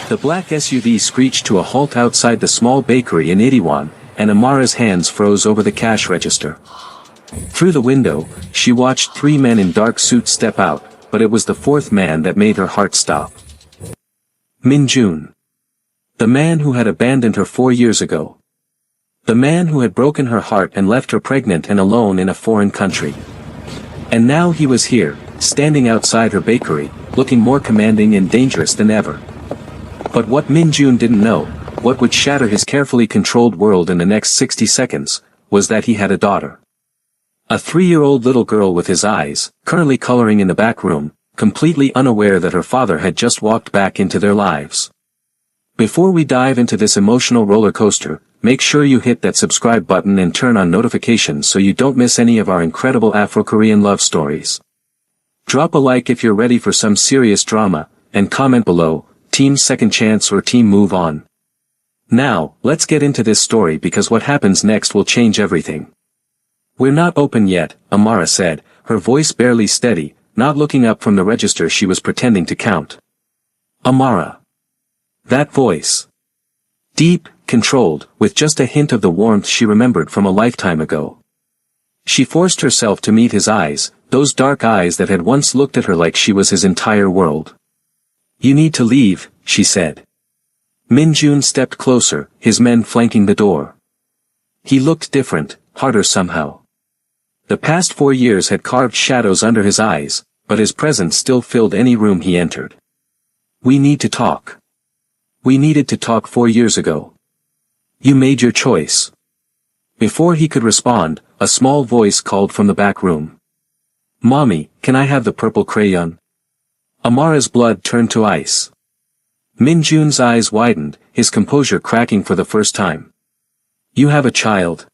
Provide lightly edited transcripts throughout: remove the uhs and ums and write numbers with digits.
The black SUV screeched to a halt outside the small bakery in Itiwan, and Amara's hands froze over the cash register. Through the window, she watched 3 men in dark suits step out, but it was the 4th man that made her heart stop. Min Jun. The man who had abandoned her 4 years ago. The man who had broken her heart and left her pregnant and alone in a foreign country. And now he was here, standing outside her bakery, looking more commanding and dangerous than ever. But what Min Jun didn't know, what would shatter his carefully controlled world in the next 60 seconds, was that he had a daughter. A 3-year-old little girl with his eyes, currently coloring in the back room, completely unaware that her father had just walked back into their lives. Before we dive into this emotional roller coaster, make sure you hit that subscribe button and turn on notifications so you don't miss any of our incredible Afro-Korean love stories. Drop a like if you're ready for some serious drama, and comment below, Team Second Chance or Team Move On. Now, let's get into this story because what happens next will change everything. We're not open yet, Amara said, her voice barely steady, not looking up from the register she was pretending to count. Amara. That voice. Deep, controlled, with just a hint of the warmth she remembered from a lifetime ago. She forced herself to meet his eyes, those dark eyes that had once looked at her like she was his entire world. You need to leave, she said. Min Jun stepped closer, his men flanking the door. He looked different, harder somehow. The past 4 years had carved shadows under his eyes, but his presence still filled any room he entered. We need to talk. We needed to talk 4 years ago. You made your choice. Before he could respond, a small voice called from the back room. Mommy, can I have the purple crayon? Amara's blood turned to ice. Min Jun's eyes widened, his composure cracking for the first time. You have a child.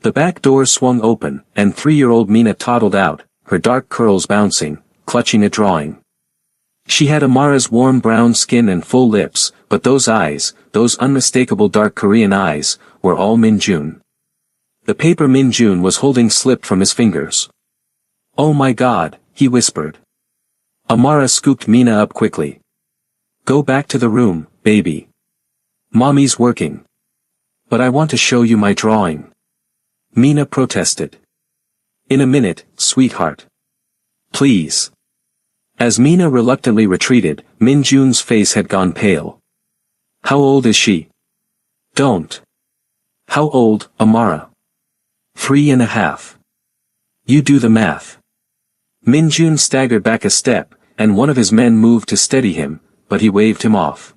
The back door swung open, and 3-year-old Mina toddled out, her dark curls bouncing, clutching a drawing. She had Amara's warm brown skin and full lips, but those eyes, those unmistakable dark Korean eyes, were all Min Jun. The paper Min Jun was holding slipped from his fingers. Oh my God, he whispered. Amara scooped Mina up quickly. Go back to the room, baby. Mommy's working. But I want to show you my drawing. Mina protested. In a minute, sweetheart. Please. As Mina reluctantly retreated, Min Jun's face had gone pale. How old is she? Don't. How old, Amara? 3.5. You do the math. Min Jun staggered back a step, and one of his men moved to steady him, but he waved him off.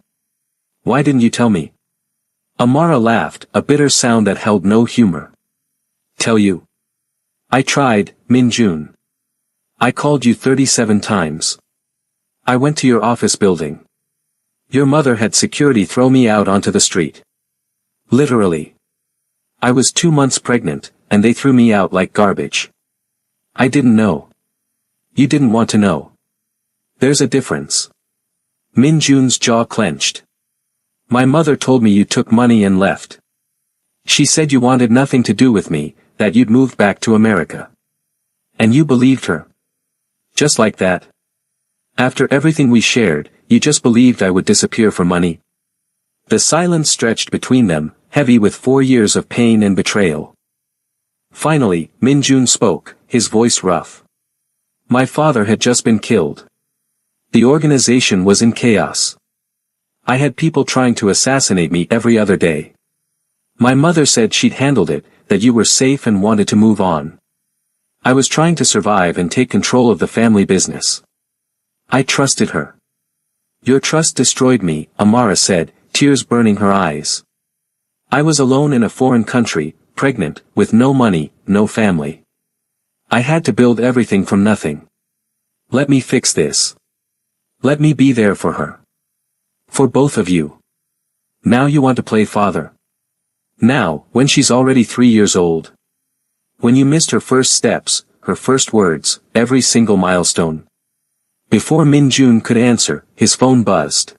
Why didn't you tell me? Amara laughed, a bitter sound that held no humor. Tell you. I tried, Min Jun. I called you 37 times. I went to your office building. Your mother had security throw me out onto the street. Literally. I was 2 months pregnant, and they threw me out like garbage. I didn't know. You didn't want to know. There's a difference. Min Jun's jaw clenched. My mother told me you took money and left. She said you wanted nothing to do with me, that you'd moved back to America. And you believed her. Just like that. After everything we shared, you just believed I would disappear for money. The silence stretched between them, heavy with 4 years of pain and betrayal. Finally, Min Jun spoke, his voice rough. My father had just been killed. The organization was in chaos. I had people trying to assassinate me every other day. My mother said she'd handled it, that you were safe and wanted to move on. I was trying to survive and take control of the family business. I trusted her. Your trust destroyed me, Amara said, tears burning her eyes. I was alone in a foreign country, pregnant, with no money, no family. I had to build everything from nothing. Let me fix this. Let me be there for her. For both of you. Now you want to play father. Now, when she's already 3 years old. When you missed her first steps, her first words, every single milestone. Before Min Jun could answer, his phone buzzed.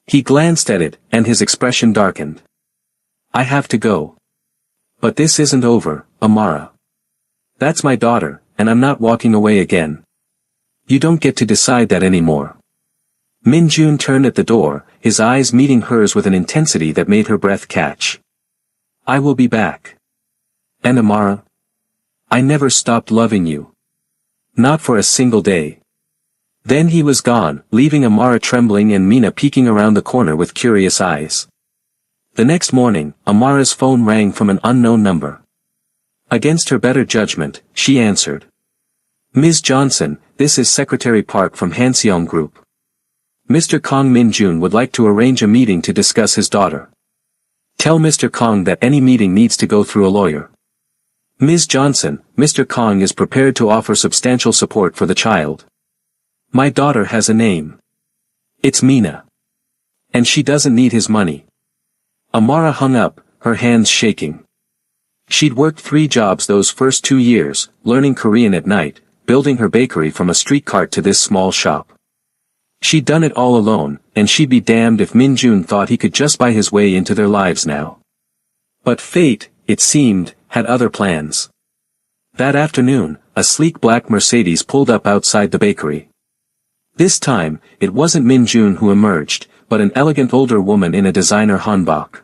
He glanced at it, and his expression darkened. I have to go. But this isn't over, Amara. That's my daughter, and I'm not walking away again. You don't get to decide that anymore. Min Jun turned at the door, his eyes meeting hers with an intensity that made her breath catch. I will be back. And Amara? I never stopped loving you. Not for a single day. Then he was gone, leaving Amara trembling and Mina peeking around the corner with curious eyes. The next morning, Amara's phone rang from an unknown number. Against her better judgment, she answered. Ms. Johnson, this is Secretary Park from Hanseong Group. Mr. Kong Min Jun would like to arrange a meeting to discuss his daughter. Tell Mr. Kong that any meeting needs to go through a lawyer. Ms. Johnson, Mr. Kong is prepared to offer substantial support for the child. My daughter has a name. It's Mina. And she doesn't need his money. Amara hung up, her hands shaking. She'd worked 3 jobs those first 2 years, learning Korean at night, building her bakery from a street cart to this small shop. She'd done it all alone, and she'd be damned if Min Jun thought he could just buy his way into their lives now. But fate, it seemed, had other plans. That afternoon, a sleek black Mercedes pulled up outside the bakery. This time, it wasn't Min Jun who emerged, but an elegant older woman in a designer hanbok.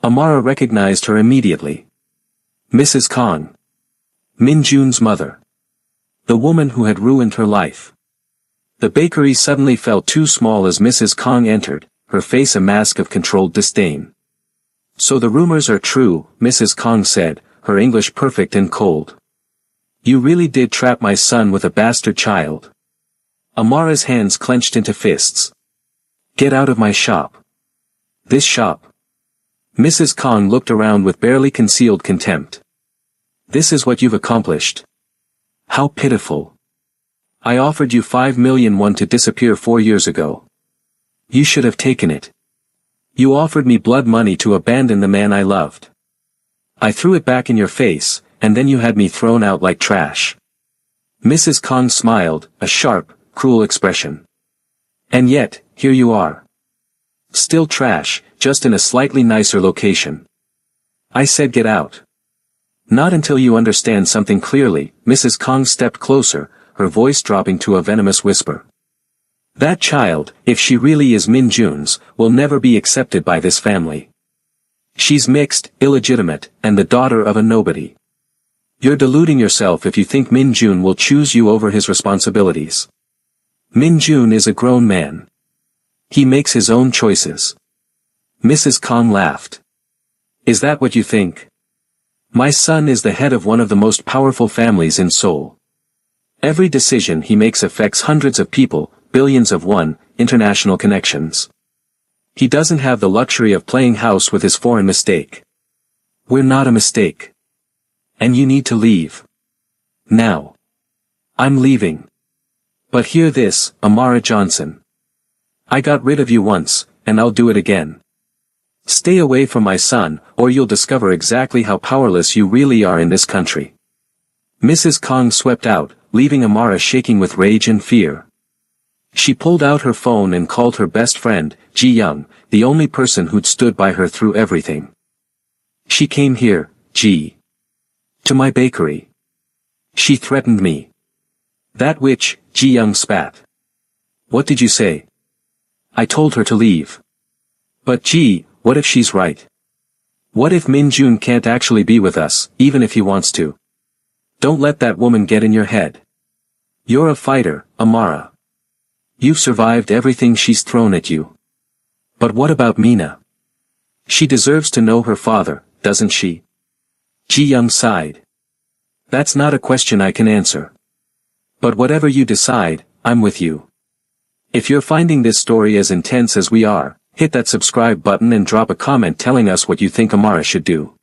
Amara recognized her immediately. Mrs. Kong. Min Jun's mother. The woman who had ruined her life. The bakery suddenly felt too small as Mrs. Kong entered, her face a mask of controlled disdain. So the rumors are true, Mrs. Kong said, her English perfect and cold. You really did trap my son with a bastard child. Amara's hands clenched into fists. Get out of my shop. This shop. Mrs. Kong looked around with barely concealed contempt. This is what you've accomplished. How pitiful. I offered you 5 million won to disappear 4 years ago. You should have taken it. You offered me blood money to abandon the man I loved. I threw it back in your face, and then you had me thrown out like trash. Mrs. Kong smiled, a sharp, cruel expression. And yet, here you are. Still trash, just in a slightly nicer location. I said get out. Not until you understand something clearly, Mrs. Kong stepped closer, her voice dropping to a venomous whisper. That child, if she really is Min Jun's, will never be accepted by this family. She's mixed, illegitimate, and the daughter of a nobody. You're deluding yourself if you think Min Jun will choose you over his responsibilities. Min Jun is a grown man. He makes his own choices. Mrs. Kong laughed. Is that what you think? My son is the head of one of the most powerful families in Seoul. Every decision he makes affects hundreds of people, billions of won, international connections. He doesn't have the luxury of playing house with his foreign mistake. We're not a mistake. And you need to leave. Now. I'm leaving. But hear this, Amara Johnson. I got rid of you once, and I'll do it again. Stay away from my son, or you'll discover exactly how powerless you really are in this country. Mrs. Kong swept out, leaving Amara shaking with rage and fear. She pulled out her phone and called her best friend, Ji Young, the only person who'd stood by her through everything. She came here, Ji. To my bakery. She threatened me. That witch, Ji Young spat. What did you say? I told her to leave. But Ji, what if she's right? What if Min Jun can't actually be with us, even if he wants to? Don't let that woman get in your head. You're a fighter, Amara. You've survived everything she's thrown at you. But what about Mina? She deserves to know her father, doesn't she? Ji Young sighed. That's not a question I can answer. But whatever you decide, I'm with you. If you're finding this story as intense as we are, hit that subscribe button and drop a comment telling us what you think Amara should do.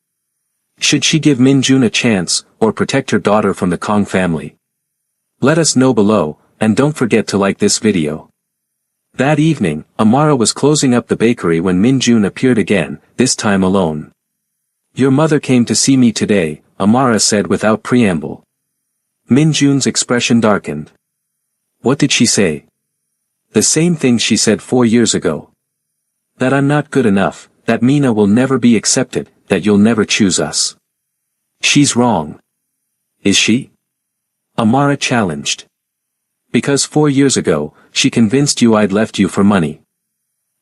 Should she give Min Jun a chance, or protect her daughter from the Kong family? Let us know below, and don't forget to like this video. That evening, Amara was closing up the bakery when Min Jun appeared again, this time alone. Your mother came to see me today, Amara said without preamble. Min Jun's expression darkened. What did she say? The same thing she said 4 years ago. That I'm not good enough, that Mina will never be accepted, that you'll never choose us. She's wrong. Is she? Amara challenged. Because 4 years ago, she convinced you I'd left you for money.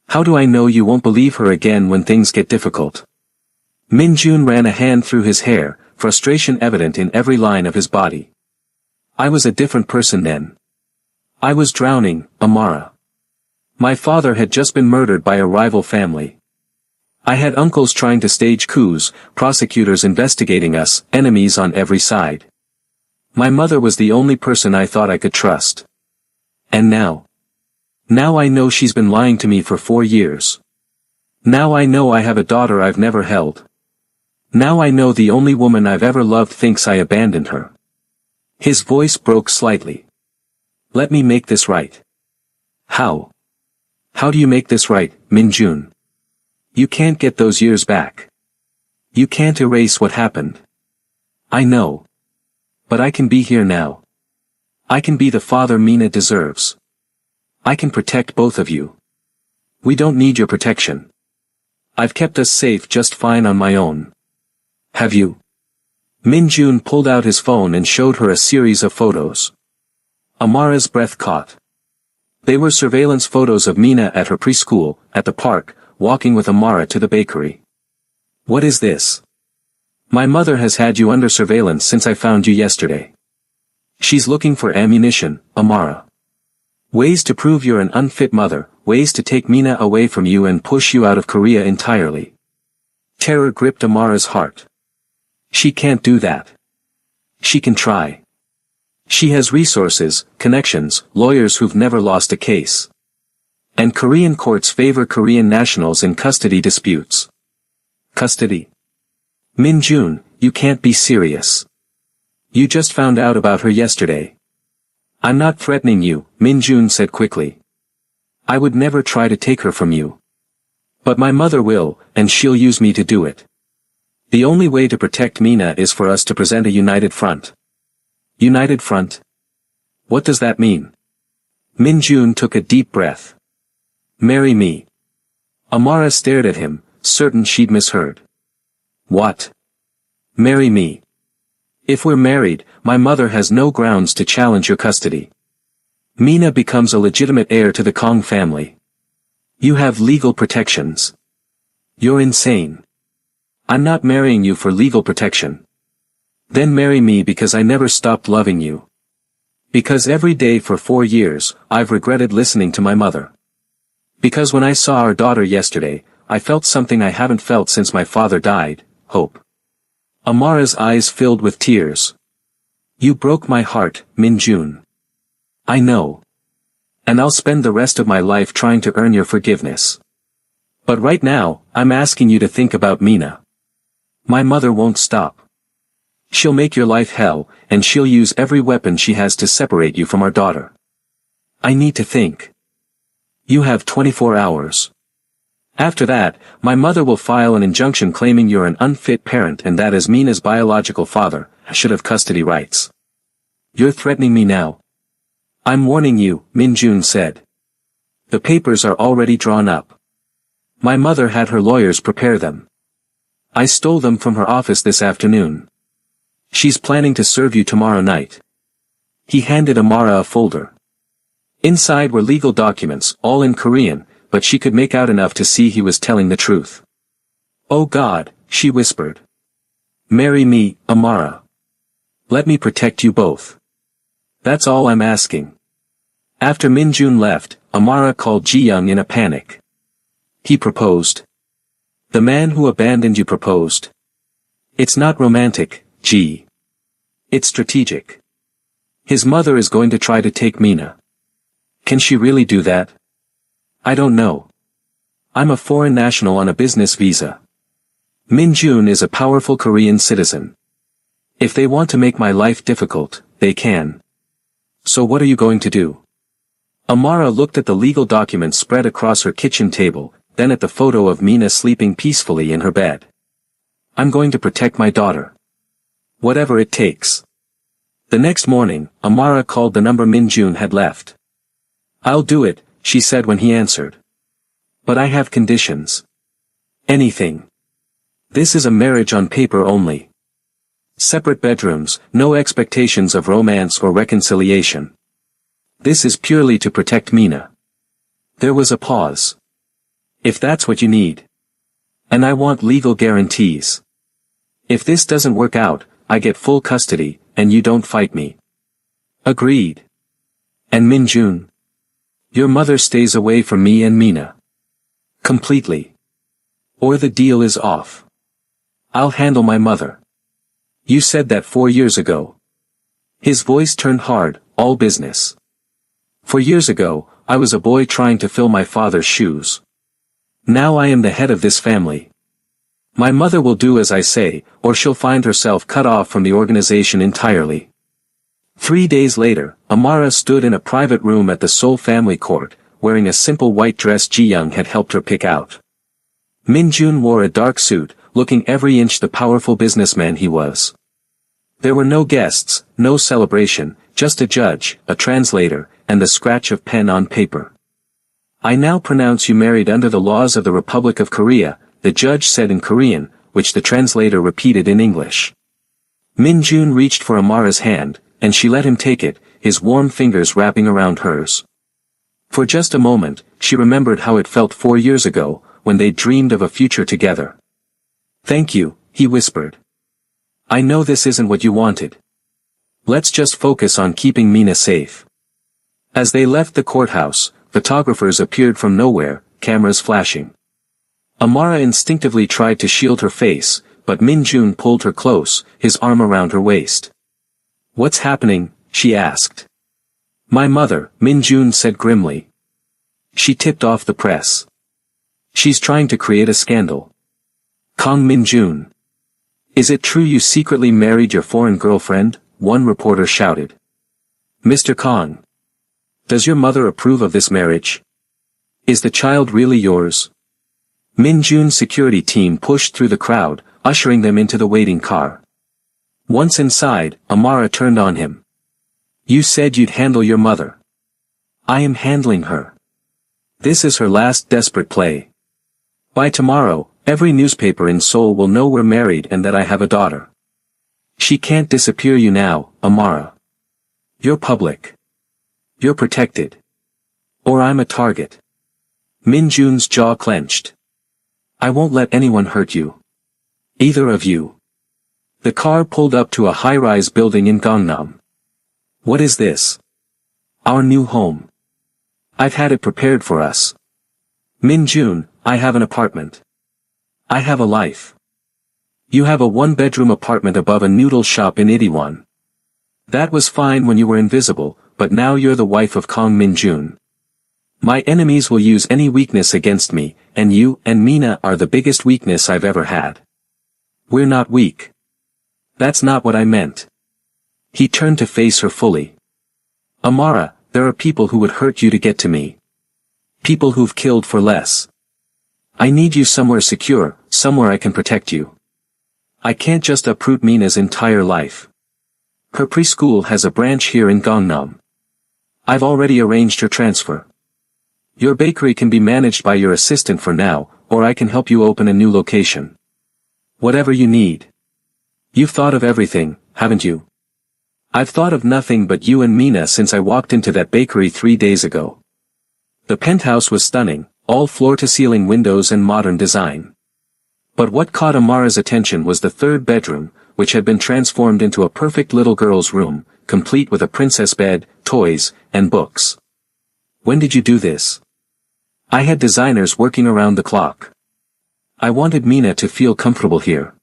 How do I know you won't believe her again when things get difficult? Min-jun ran a hand through his hair, frustration evident in every line of his body. I was a different person then. I was drowning, Amara. My father had just been murdered by a rival family. I had uncles trying to stage coups, prosecutors investigating us, enemies on every side. My mother was the only person I thought I could trust. And now? Now I know she's been lying to me for 4 years. Now I know I have a daughter I've never held. Now I know the only woman I've ever loved thinks I abandoned her. His voice broke slightly. Let me make this right. How? How do you make this right, Min-jun? You can't get those years back. You can't erase what happened. I know. But I can be here now. I can be the father Mina deserves. I can protect both of you. We don't need your protection. I've kept us safe just fine on my own. Have you? Min-jun pulled out his phone and showed her a series of photos. Amara's breath caught. They were surveillance photos of Mina at her preschool, at the park, walking with Amara to the bakery. What is this? My mother has had you under surveillance since I found you yesterday. She's looking for ammunition, Amara. Ways to prove you're an unfit mother, ways to take Mina away from you and push you out of Korea entirely. Terror gripped Amara's heart. She can't do that. She can try. She has resources, connections, lawyers who've never lost a case. And Korean courts favor Korean nationals in custody disputes. Custody? Min-jun, you can't be serious. You just found out about her yesterday. I'm not threatening you, Min-jun said quickly. I would never try to take her from you. But my mother will, and she'll use me to do it. The only way to protect Mina is for us to present a united front. United front? What does that mean? Min-jun took a deep breath. Marry me. Amara stared at him, certain she'd misheard. What? Marry me. If we're married, my mother has no grounds to challenge your custody. Mina becomes a legitimate heir to the Kong family. You have legal protections. You're insane. I'm not marrying you for legal protection. Then marry me because I never stopped loving you. Because every day for 4 years, I've regretted listening to my mother. Because when I saw our daughter yesterday, I felt something I haven't felt since my father died, hope. Amara's eyes filled with tears. You broke my heart, Min-jun. I know. And I'll spend the rest of my life trying to earn your forgiveness. But right now, I'm asking you to think about Mina. My mother won't stop. She'll make your life hell, and she'll use every weapon she has to separate you from our daughter. I need to think. You have 24 hours. After that, my mother will file an injunction claiming you're an unfit parent and that as Mina's biological father, should have custody rights. You're threatening me now. I'm warning you, Min-jun said. The papers are already drawn up. My mother had her lawyers prepare them. I stole them from her office this afternoon. She's planning to serve you tomorrow night. He handed Amara a folder. Inside were legal documents, all in Korean, but she could make out enough to see he was telling the truth. Oh God, she whispered. Marry me, Amara. Let me protect you both. That's all I'm asking. After Min-jun left, Amara called Ji-young in a panic. He proposed. The man who abandoned you proposed. It's not romantic, Ji. It's strategic. His mother is going to try to take Mina. Can she really do that? I don't know. I'm a foreign national on a business visa. Min-jun is a powerful Korean citizen. If they want to make my life difficult, they can. So what are you going to do? Amara looked at the legal documents spread across her kitchen table, then at the photo of Mina sleeping peacefully in her bed. I'm going to protect my daughter. Whatever it takes. The next morning, Amara called the number Min-jun had left. I'll do it, she said when he answered. But I have conditions. Anything. This is a marriage on paper only. Separate bedrooms, no expectations of romance or reconciliation. This is purely to protect Mina. There was a pause. If that's what you need. And I want legal guarantees. If this doesn't work out, I get full custody, and you don't fight me. Agreed. And Min-jun? Your mother stays away from me and Mina. Completely. Or the deal is off. I'll handle my mother. You said that 4 years ago. His voice turned hard, all business. 4 years ago, I was a boy trying to fill my father's shoes. Now I am the head of this family. My mother will do as I say, or she'll find herself cut off from the organization entirely. 3 days later, Amara stood in a private room at the Seoul family court, wearing a simple white dress Ji-young had helped her pick out. Min-jun wore a dark suit, looking every inch the powerful businessman he was. There were no guests, no celebration, just a judge, a translator, and the scratch of pen on paper. I now pronounce you married under the laws of the Republic of Korea, the judge said in Korean, which the translator repeated in English. Min-jun reached for Amara's hand, and she let him take it, his warm fingers wrapping around hers. For just a moment, she remembered how it felt 4 years ago, when they dreamed of a future together. Thank you, he whispered. I know this isn't what you wanted. Let's just focus on keeping Mina safe. As they left the courthouse, photographers appeared from nowhere, cameras flashing. Amara instinctively tried to shield her face, but Min-jun pulled her close, his arm around her waist. What's happening? She asked. My mother, Min-jun said grimly. She tipped off the press. She's trying to create a scandal. Kang Min-jun. Is it true you secretly married your foreign girlfriend? One reporter shouted. Mr. Kang. Does your mother approve of this marriage? Is the child really yours? Min-jun's security team pushed through the crowd, ushering them into the waiting car. Once inside, Amara turned on him. You said you'd handle your mother. I am handling her. This is her last desperate play. By tomorrow, every newspaper in Seoul will know we're married and that I have a daughter. She can't disappear you now, Amara. You're public. You're protected. Or I'm a target. Min-jun's jaw clenched. I won't let anyone hurt you. Either of you. The car pulled up to a high-rise building in Gangnam. What is this? Our new home. I've had it prepared for us. Min-jun, I have an apartment. I have a life. You have a one-bedroom apartment above a noodle shop in Itaewon. That was fine when you were invisible, but now you're the wife of Kang Min-jun. My enemies will use any weakness against me, and you and Mina are the biggest weakness I've ever had. We're not weak. That's not what I meant. He turned to face her fully. Amara, there are people who would hurt you to get to me. People who've killed for less. I need you somewhere secure, somewhere I can protect you. I can't just uproot Mina's entire life. Her preschool has a branch here in Gangnam. I've already arranged her transfer. Your bakery can be managed by your assistant for now, or I can help you open a new location. Whatever you need. You've thought of everything, haven't you? I've thought of nothing but you and Mina since I walked into that bakery 3 days ago. The penthouse was stunning, all floor-to-ceiling windows and modern design. But what caught Amara's attention was the third bedroom, which had been transformed into a perfect little girl's room, complete with a princess bed, toys, and books. When did you do this? I had designers working around the clock. I wanted Mina to feel comfortable here.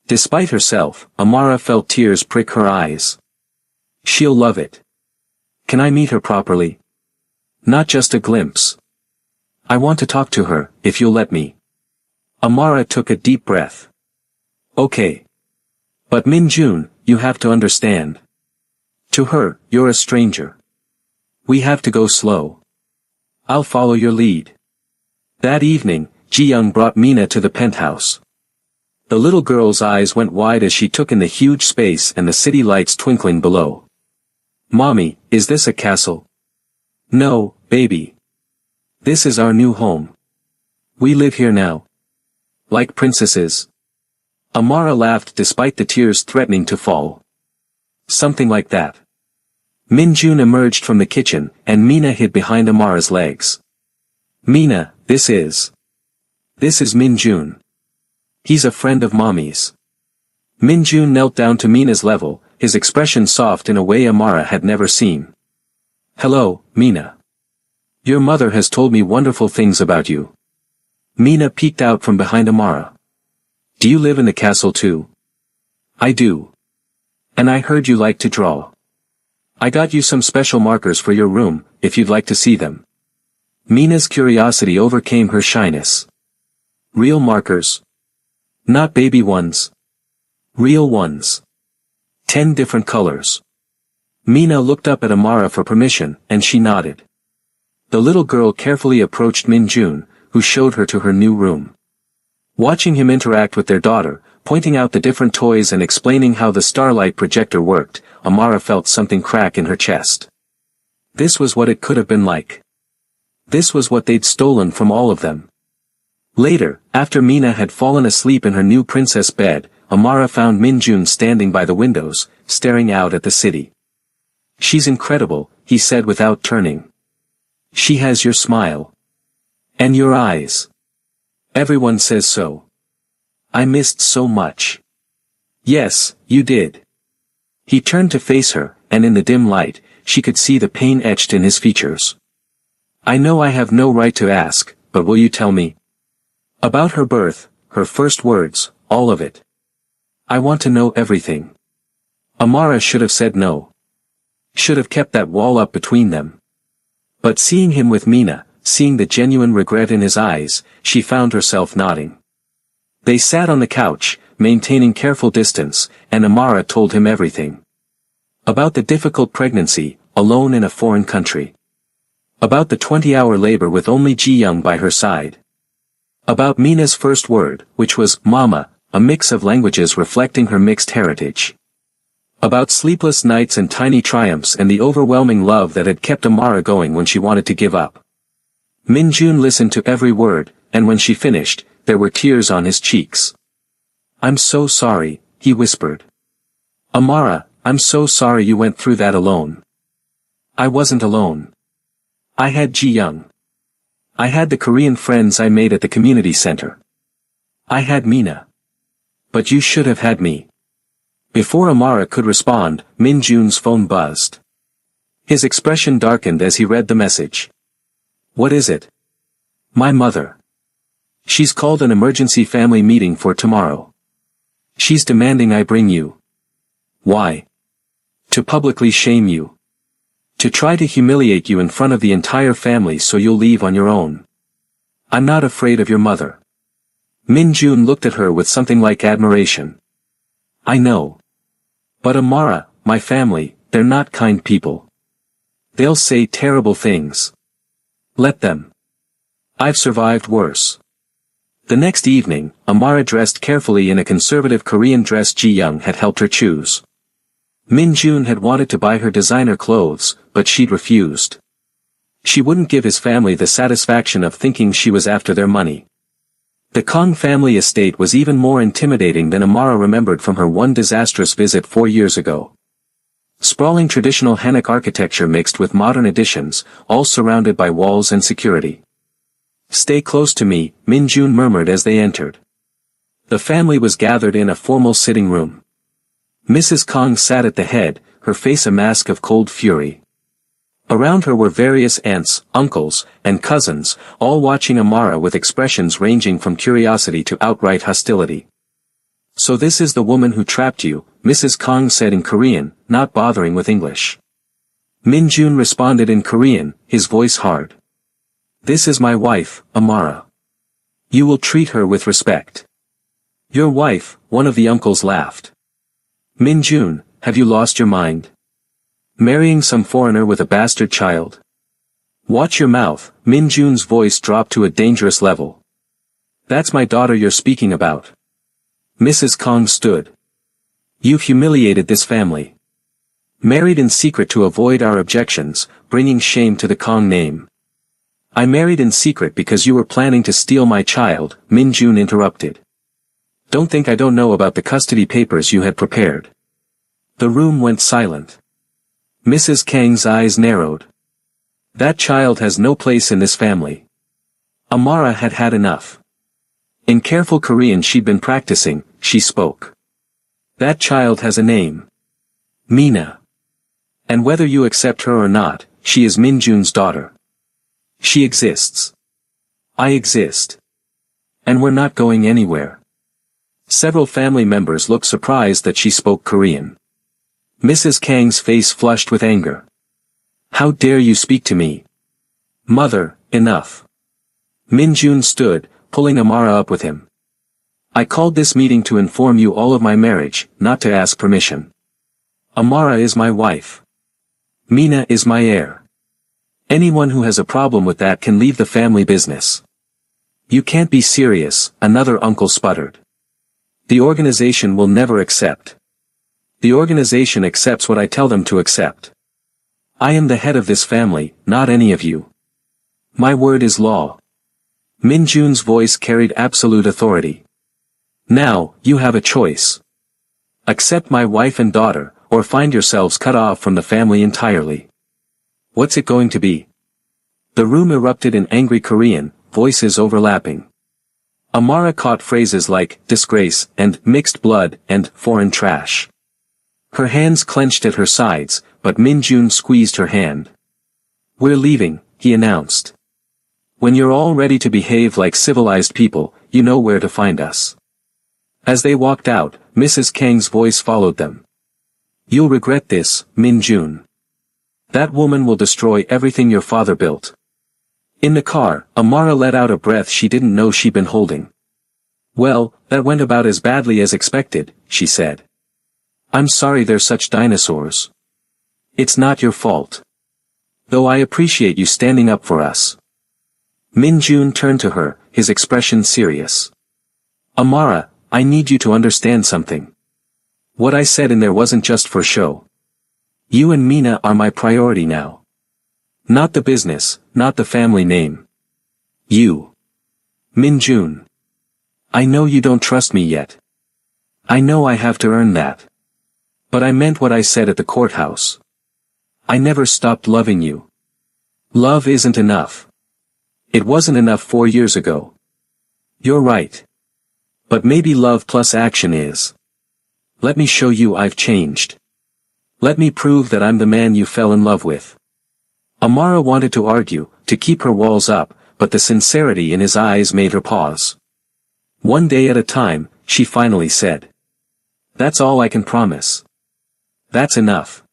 Despite herself, Amara felt tears prick her eyes. She'll love it. Can I meet her properly? Not just a glimpse. I want to talk to her, if you'll let me. Amara took a deep breath. Okay. But Min-jun, you have to understand. To her, you're a stranger. We have to go slow. I'll follow your lead. That evening, Ji-young brought Mina to the penthouse. The little girl's eyes went wide as she took in the huge space and the city lights twinkling below. Mommy, is this a castle? No, baby. This is our new home. We live here now. Like princesses. Amara laughed despite the tears threatening to fall. Something like that. Min-jun emerged from the kitchen, and Mina hid behind Amara's legs. Mina, this is Min-jun. He's a friend of Mommy's. Min-jun knelt down to Mina's level, his expression soft in a way Amara had never seen. Hello, Mina. Your mother has told me wonderful things about you. Mina peeked out from behind Amara. Do you live in the castle too? I do. And I heard you like to draw. I got you some special markers for your room, if you'd like to see them. Mina's curiosity overcame her shyness. Real markers? Not baby ones. Real ones. 10 different colors. Mina looked up at Amara for permission, and she nodded. The little girl carefully approached Min-jun, who showed her to her new room. Watching him interact with their daughter, pointing out the different toys and explaining how the starlight projector worked, Amara felt something crack in her chest. This was what it could have been like. This was what they'd stolen from all of them. Later, after Mina had fallen asleep in her new princess bed, Amara found Min-jun standing by the windows, staring out at the city. She's incredible, he said without turning. She has your smile. And your eyes. Everyone says so. I missed so much. Yes, you did. He turned to face her, and in the dim light, she could see the pain etched in his features. I know I have no right to ask, but will you tell me? About her birth, her first words, all of it. I want to know everything. Amara should have said no. Should have kept that wall up between them. But seeing him with Mina, seeing the genuine regret in his eyes, she found herself nodding. They sat on the couch, maintaining careful distance, and Amara told him everything. About the difficult pregnancy, alone in a foreign country. About the 20-hour labor with only Ji-young by her side. About Mina's first word, which was, Mama, a mix of languages reflecting her mixed heritage. About sleepless nights and tiny triumphs and the overwhelming love that had kept Amara going when she wanted to give up. Min-jun listened to every word, and when she finished, there were tears on his cheeks. I'm so sorry, he whispered. Amara, I'm so sorry you went through that alone. I wasn't alone. I had Ji-young. I had the Korean friends I made at the community center. I had Mina. But you should have had me. Before Amara could respond, Min-jun's phone buzzed. His expression darkened as he read the message. What is it? My mother. She's called an emergency family meeting for tomorrow. She's demanding I bring you. Why? To publicly shame you. To try to humiliate you in front of the entire family so you'll leave on your own. I'm not afraid of your mother. Min-jun looked at her with something like admiration. I know. But Amara, my family, they're not kind people. They'll say terrible things. Let them. I've survived worse. The next evening, Amara dressed carefully in a conservative Korean dress Ji-young had helped her choose. Min-jun had wanted to buy her designer clothes, but she'd refused. She wouldn't give his family the satisfaction of thinking she was after their money. The Kong family estate was even more intimidating than Amara remembered from her one disastrous visit 4 years ago. Sprawling traditional Hanok architecture mixed with modern additions, all surrounded by walls and security. Stay close to me, Min-jun murmured as they entered. The family was gathered in a formal sitting room. Mrs. Kong sat at the head, her face a mask of cold fury. Around her were various aunts, uncles, and cousins, all watching Amara with expressions ranging from curiosity to outright hostility. So this is the woman who trapped you, Mrs. Kong said in Korean, not bothering with English. Min-jun responded in Korean, his voice hard. This is my wife, Amara. You will treat her with respect. Your wife, one of the uncles laughed. Min-jun, have you lost your mind? Marrying some foreigner with a bastard child? Watch your mouth, Min-jun's voice dropped to a dangerous level. That's my daughter you're speaking about. Mrs. Kong stood. You've humiliated this family. Married in secret to avoid our objections, bringing shame to the Kong name. I married in secret because you were planning to steal my child, Min-jun interrupted. Don't think I don't know about the custody papers you had prepared. The room went silent. Mrs. Kang's eyes narrowed. That child has no place in this family. Amara had had enough. In careful Korean she'd been practicing, she spoke. That child has a name. Mina. And whether you accept her or not, she is Minjun's daughter. She exists. I exist. And we're not going anywhere. Several family members looked surprised that she spoke Korean. Mrs. Kang's face flushed with anger. How dare you speak to me? Mother, enough. Minjun stood, pulling Amara up with him. I called this meeting to inform you all of my marriage, not to ask permission. Amara is my wife. Mina is my heir. Anyone who has a problem with that can leave the family business. You can't be serious, another uncle sputtered. The organization will never accept. The organization accepts what I tell them to accept. I am the head of this family, not any of you. My word is law. Minjun's voice carried absolute authority. Now, you have a choice. Accept my wife and daughter, or find yourselves cut off from the family entirely. What's it going to be? The room erupted in angry Korean, voices overlapping. Amara caught phrases like, disgrace, and mixed blood, and foreign trash. Her hands clenched at her sides, but Minjun squeezed her hand. We're leaving, he announced. When you're all ready to behave like civilized people, you know where to find us. As they walked out, Mrs. Kang's voice followed them. You'll regret this, Minjun. That woman will destroy everything your father built. In the car, Amara let out a breath she didn't know she'd been holding. Well, that went about as badly as expected, she said. I'm sorry they're such dinosaurs. It's not your fault. Though I appreciate you standing up for us. Minjun turned to her, his expression serious. Amara, I need you to understand something. What I said in there wasn't just for show. You and Mina are my priority now. Not the business, not the family name. You. Minjun. I know you don't trust me yet. I know I have to earn that. But I meant what I said at the courthouse. I never stopped loving you. Love isn't enough. It wasn't enough 4 years ago. You're right. But maybe love plus action is. Let me show you I've changed. Let me prove that I'm the man you fell in love with. Amara wanted to argue, to keep her walls up, but the sincerity in his eyes made her pause. One day at a time, she finally said. That's all I can promise. That's enough.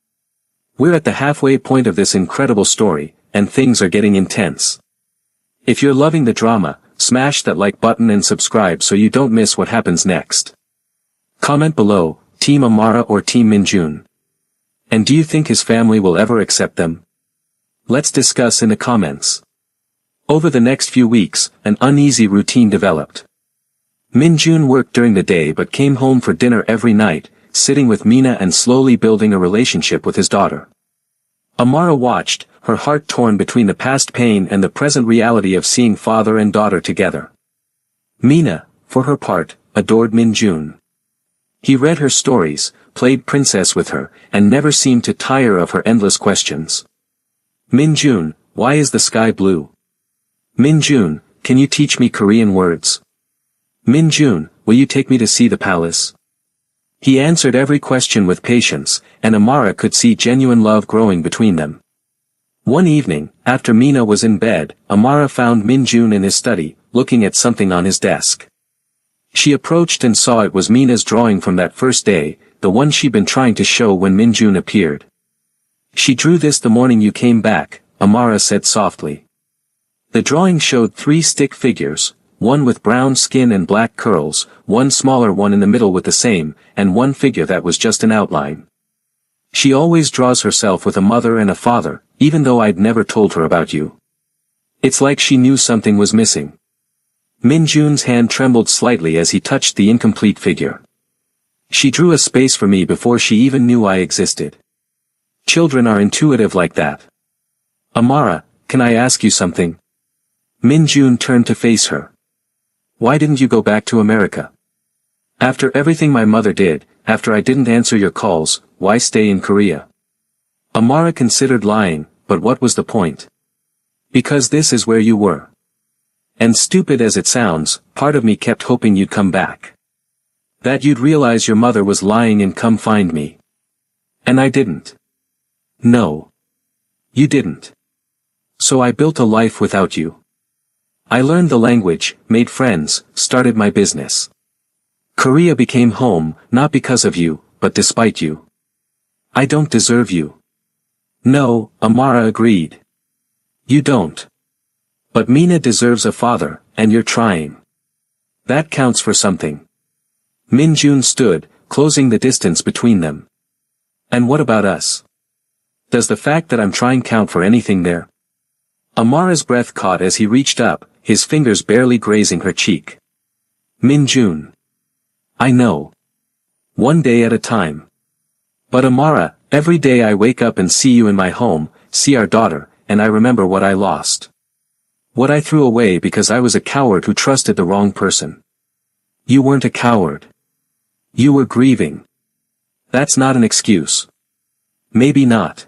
We're at the halfway point of this incredible story, and things are getting intense. If you're loving the drama, smash that like button and subscribe so you don't miss what happens next. Comment below, Team Amara or Team Minjun. And do you think his family will ever accept them? Let's discuss in the comments. Over the next few weeks, an uneasy routine developed. Minjun worked during the day but came home for dinner every night, sitting with Mina and slowly building a relationship with his daughter. Amara watched, her heart torn between the past pain and the present reality of seeing father and daughter together. Mina, for her part, adored Minjun. He read her stories, played princess with her, and never seemed to tire of her endless questions. Minjun, why is the sky blue? Minjun, can you teach me Korean words? Minjun, will you take me to see the palace? He answered every question with patience, and Amara could see genuine love growing between them. One evening, after Mina was in bed, Amara found Minjun in his study, looking at something on his desk. She approached and saw it was Mina's drawing from that first day, the one she'd been trying to show when Minjun appeared. She drew this the morning you came back, Amara said softly. The drawing showed 3 stick figures, one with brown skin and black curls, one smaller one in the middle with the same, and one figure that was just an outline. She always draws herself with a mother and a father, even though I'd never told her about you. It's like she knew something was missing. Minjun's hand trembled slightly as he touched the incomplete figure. She drew a space for me before she even knew I existed. Children are intuitive like that. Amara, can I ask you something? Minjun turned to face her. Why didn't you go back to America? After everything my mother did, after I didn't answer your calls, why stay in Korea? Amara considered lying, but what was the point? Because this is where you were. And stupid as it sounds, part of me kept hoping you'd come back. That you'd realize your mother was lying and come find me. And I didn't. No. You didn't. So I built a life without you. I learned the language, made friends, started my business. Korea became home, not because of you, but despite you. I don't deserve you. No, Amara agreed. You don't. But Mina deserves a father, and you're trying. That counts for something. Min-jun stood, closing the distance between them. And what about us? Does the fact that I'm trying count for anything there? Amara's breath caught as he reached up, his fingers barely grazing her cheek. Min-jun. I know. One day at a time. But Amara, every day I wake up and see you in my home, see our daughter, and I remember what I lost. What I threw away because I was a coward who trusted the wrong person. You weren't a coward. You were grieving. That's not an excuse. Maybe not.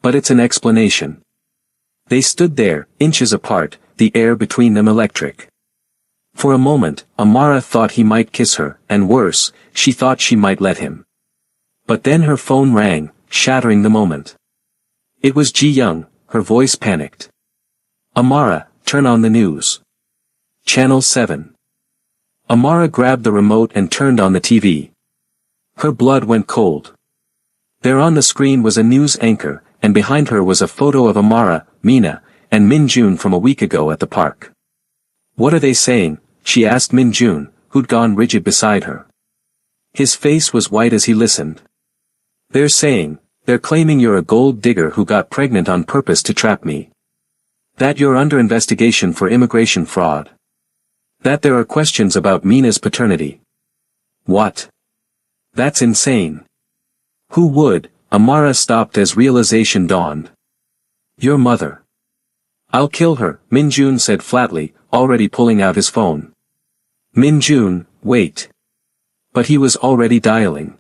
But it's an explanation. They stood there, inches apart, the air between them electric. For a moment, Amara thought he might kiss her, and worse, she thought she might let him. But then her phone rang, shattering the moment. It was Ji-young, her voice panicked. Amara, turn on the news. Channel 7. Amara grabbed the remote and turned on the TV. Her blood went cold. There on the screen was a news anchor, and behind her was a photo of Amara, Mina, and Min-jun from a week ago at the park. What are they saying? She asked Min-jun, who'd gone rigid beside her. His face was white as he listened. They're claiming you're a gold digger who got pregnant on purpose to trap me. That you're under investigation for immigration fraud. That there are questions about Mina's paternity. What? That's insane. Who would? Amara stopped as realization dawned. Your mother. I'll kill her, Min-jun said flatly, already pulling out his phone. Min-jun, wait. But he was already dialing.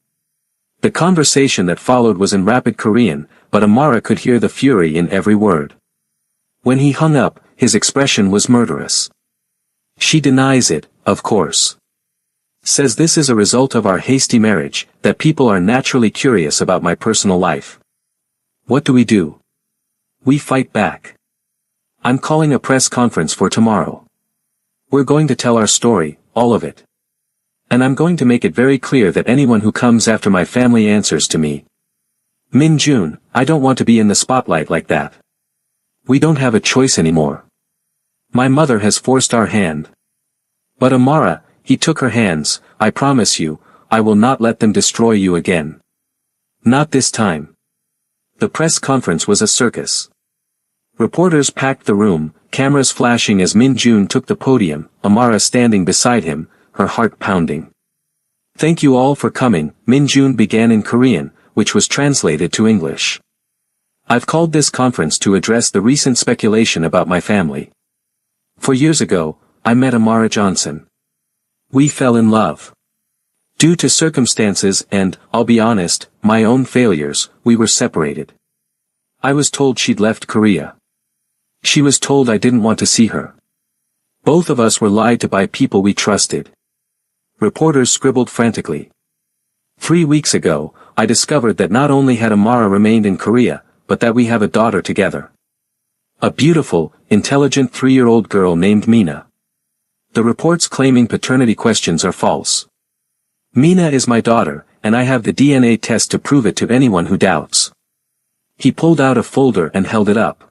The conversation that followed was in rapid Korean, but Amara could hear the fury in every word. When he hung up, his expression was murderous. She denies it, of course. Says this is a result of our hasty marriage, that people are naturally curious about my personal life. What do? We fight back. I'm calling a press conference for tomorrow. We're going to tell our story, all of it. And I'm going to make it very clear that anyone who comes after my family answers to me. Min-jun, I don't want to be in the spotlight like that. We don't have a choice anymore. My mother has forced our hand. But Amara, he took her hands, I promise you, I will not let them destroy you again. Not this time. The press conference was a circus. Reporters packed the room, cameras flashing as Min-jun took the podium, Amara standing beside him, her heart pounding. Thank you all for coming, Min-jun began in Korean, which was translated to English. I've called this conference to address the recent speculation about my family. 4 years ago, I met Amara Johnson. We fell in love. Due to circumstances and, I'll be honest, my own failures, we were separated. I was told she'd left Korea. She was told I didn't want to see her. Both of us were lied to by people we trusted. Reporters scribbled frantically. 3 weeks ago, I discovered that not only had Amara remained in Korea, but that we have a daughter together. A beautiful, intelligent 3-year-old girl named Mina. The reports claiming paternity questions are false. Mina is my daughter, and I have the DNA test to prove it to anyone who doubts. He pulled out a folder and held it up.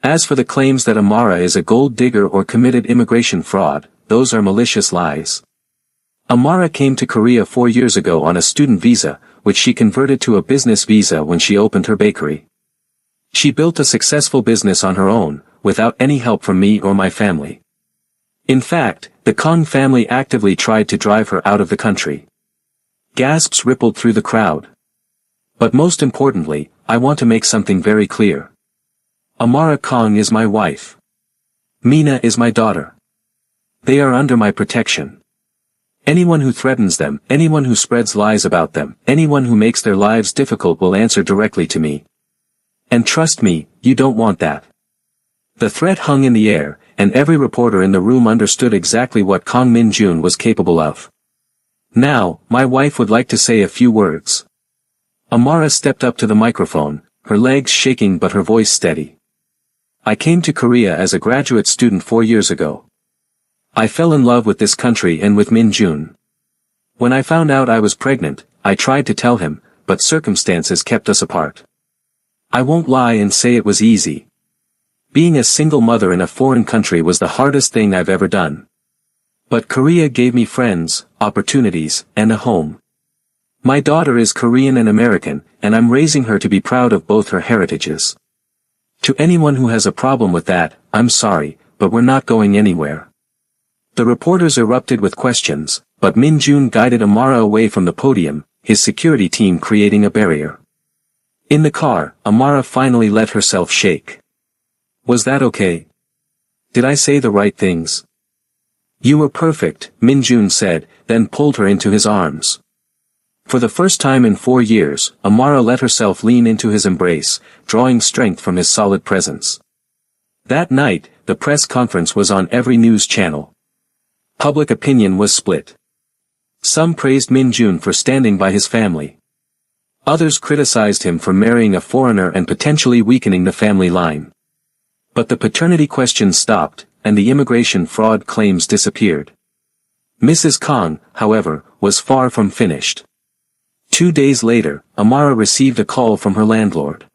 As for the claims that Amara is a gold digger or committed immigration fraud, those are malicious lies. Amara came to Korea 4 years ago on a student visa, which she converted to a business visa when she opened her bakery. She built a successful business on her own, without any help from me or my family. In fact, the Kong family actively tried to drive her out of the country. Gasps rippled through the crowd. But most importantly, I want to make something very clear. Amara Kong is my wife. Mina is my daughter. They are under my protection. Anyone who threatens them, anyone who spreads lies about them, anyone who makes their lives difficult will answer directly to me. And trust me, you don't want that. The threat hung in the air, and every reporter in the room understood exactly what Kang Min-jun was capable of. Now, my wife would like to say a few words. Amara stepped up to the microphone, her legs shaking but her voice steady. I came to Korea as a graduate student 4 years ago. I fell in love with this country and with Min-jun. When I found out I was pregnant, I tried to tell him, but circumstances kept us apart. I won't lie and say it was easy. Being a single mother in a foreign country was the hardest thing I've ever done. But Korea gave me friends, opportunities, and a home. My daughter is Korean and American, and I'm raising her to be proud of both her heritages. To anyone who has a problem with that, I'm sorry, but we're not going anywhere. The reporters erupted with questions, but Min-jun guided Amara away from the podium, his security team creating a barrier. In the car, Amara finally let herself shake. Was that okay? Did I say the right things? You were perfect, Min-jun said, then pulled her into his arms. For the first time in 4 years, Amara let herself lean into his embrace, drawing strength from his solid presence. That night, the press conference was on every news channel. Public opinion was split. Some praised Min-jun for standing by his family. Others criticized him for marrying a foreigner and potentially weakening the family line. But the paternity questions stopped, and the immigration fraud claims disappeared. Mrs. Kang, however, was far from finished. 2 days later, Amara received a call from her landlord.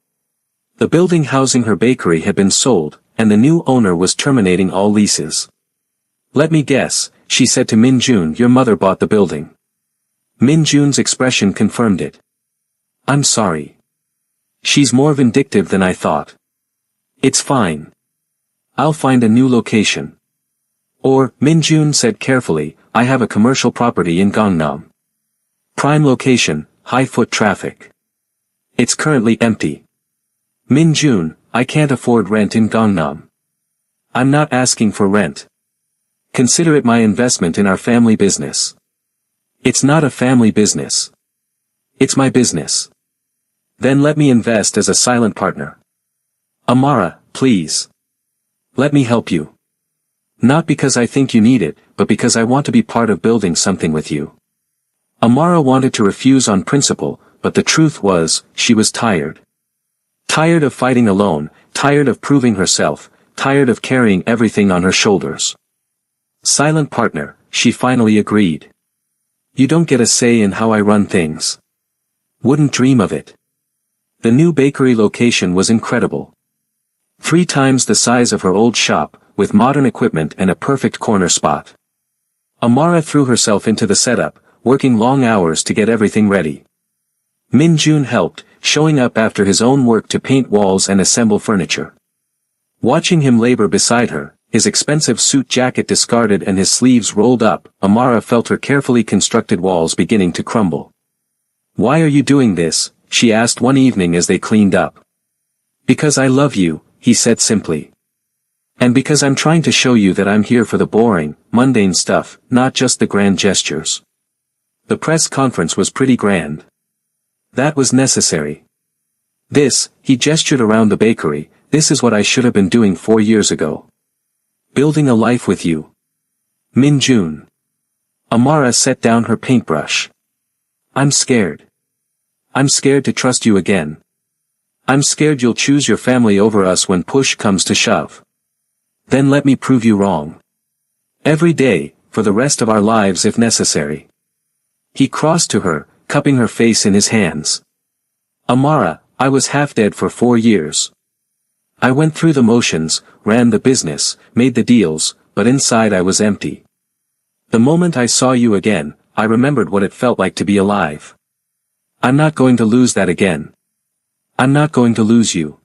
The building housing her bakery had been sold, and the new owner was terminating all leases. Let me guess, she said to Min-jun, your mother bought the building. Min-jun's expression confirmed it. I'm sorry. She's more vindictive than I thought. It's fine. I'll find a new location. Or, Min-jun said carefully, I have a commercial property in Gangnam. Prime location, high foot traffic. It's currently empty. Min-jun, I can't afford rent in Gangnam. I'm not asking for rent. Consider it my investment in our family business. It's not a family business. It's my business. Then let me invest as a silent partner. Amara, please. Let me help you. Not because I think you need it, but because I want to be part of building something with you. Amara wanted to refuse on principle, but the truth was, she was tired. Tired of fighting alone, tired of proving herself, tired of carrying everything on her shoulders. Silent partner, she finally agreed. You don't get a say in how I run things. Wouldn't dream of it. The new bakery location was incredible. 3 times the size of her old shop, with modern equipment and a perfect corner spot. Amara threw herself into the setup, working long hours to get everything ready. Min-jun helped, showing up after his own work to paint walls and assemble furniture. Watching him labor beside her, his expensive suit jacket discarded and his sleeves rolled up, Amara felt her carefully constructed walls beginning to crumble. Why are you doing this? She asked one evening as they cleaned up. Because I love you, he said simply. And because I'm trying to show you that I'm here for the boring, mundane stuff, not just the grand gestures. The press conference was pretty grand. That was necessary. This, he gestured around the bakery, this is what I should have been doing 4 years ago. Building a life with you. Min-jun. Amara set down her paintbrush. I'm scared. I'm scared to trust you again. I'm scared you'll choose your family over us when push comes to shove. Then let me prove you wrong. Every day, for the rest of our lives if necessary. He crossed to her, cupping her face in his hands. Amara, I was half dead for 4 years. I went through the motions, ran the business, made the deals, but inside I was empty. The moment I saw you again, I remembered what it felt like to be alive. I'm not going to lose that again. I'm not going to lose you.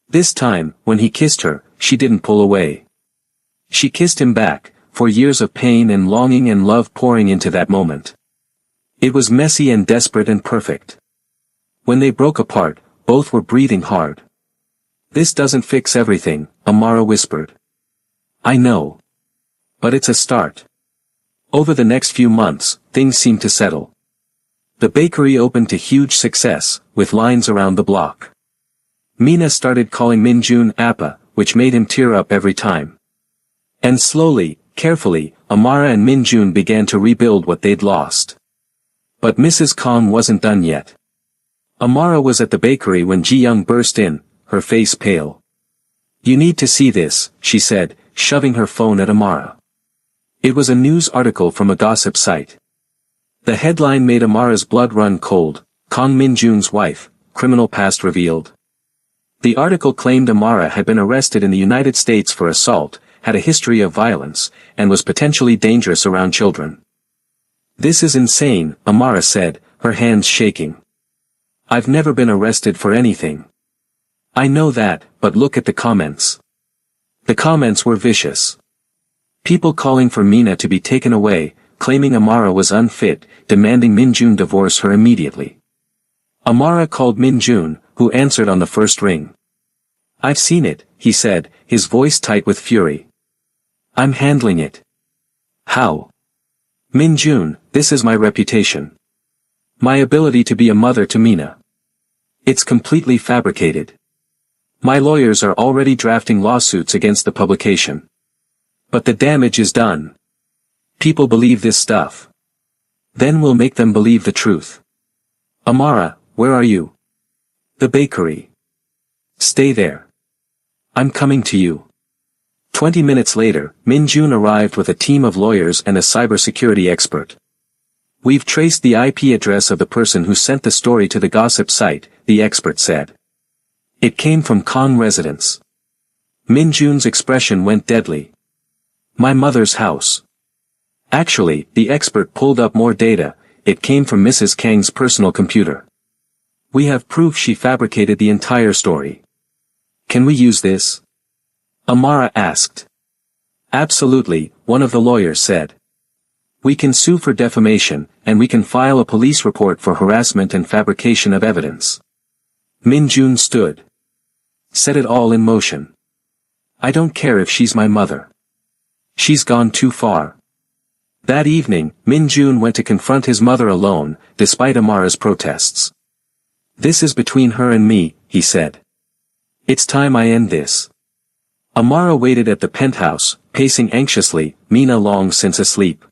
This time, when he kissed her, she didn't pull away. She kissed him back, for years of pain and longing and love pouring into that moment. It was messy and desperate and perfect. When they broke apart, both were breathing hard. This doesn't fix everything, Amara whispered. I know. But it's a start. Over the next few months, things seemed to settle. The bakery opened to huge success, with lines around the block. Mina started calling Minjun Appa, which made him tear up every time. And slowly, carefully, Amara and Minjun began to rebuild what they'd lost. But Mrs. Kong wasn't done yet. Amara was at the bakery when Ji Young burst in, her face pale. "You need to see this," she said, shoving her phone at Amara. It was a news article from a gossip site. The headline made Amara's blood run cold. Kong Minjun's wife, criminal past revealed. The article claimed Amara had been arrested in the United States for assault, had a history of violence, and was potentially dangerous around children. "This is insane," Amara said, her hands shaking. "I've never been arrested for anything." "I know that, but look at the comments." The comments were vicious. People calling for Mina to be taken away, claiming Amara was unfit, demanding Minjun divorce her immediately. Amara called Minjun, who answered on the first ring. "I've seen it," he said, his voice tight with fury. "I'm handling it." "How?" "Minjun, this is my reputation. My ability to be a mother to Mina. It's completely fabricated. My lawyers are already drafting lawsuits against the publication. But the damage is done. People believe this stuff. Then we'll make them believe the truth." "Amara, where are you?" "The bakery." "Stay there. I'm coming to you." 20 minutes later, Minjun arrived with a team of lawyers and a cybersecurity expert. "We've traced the IP address of the person who sent the story to the gossip site," the expert said. "It came from Kong residence." Minjun's expression went deadly. "My mother's house." Actually, the expert pulled up more data. It came from Mrs. Kang's personal computer. "We have proof she fabricated the entire story. Can we use this?" Amara asked. "Absolutely," one of the lawyers said. "We can sue for defamation, and we can file a police report for harassment and fabrication of evidence." Minjun stood. "Set it all in motion. I don't care if she's my mother. She's gone too far." That evening, Minjun went to confront his mother alone, despite Amara's protests. "This is between her and me," he said. "It's time I end this." Amara waited at the penthouse, pacing anxiously, Mina long since asleep.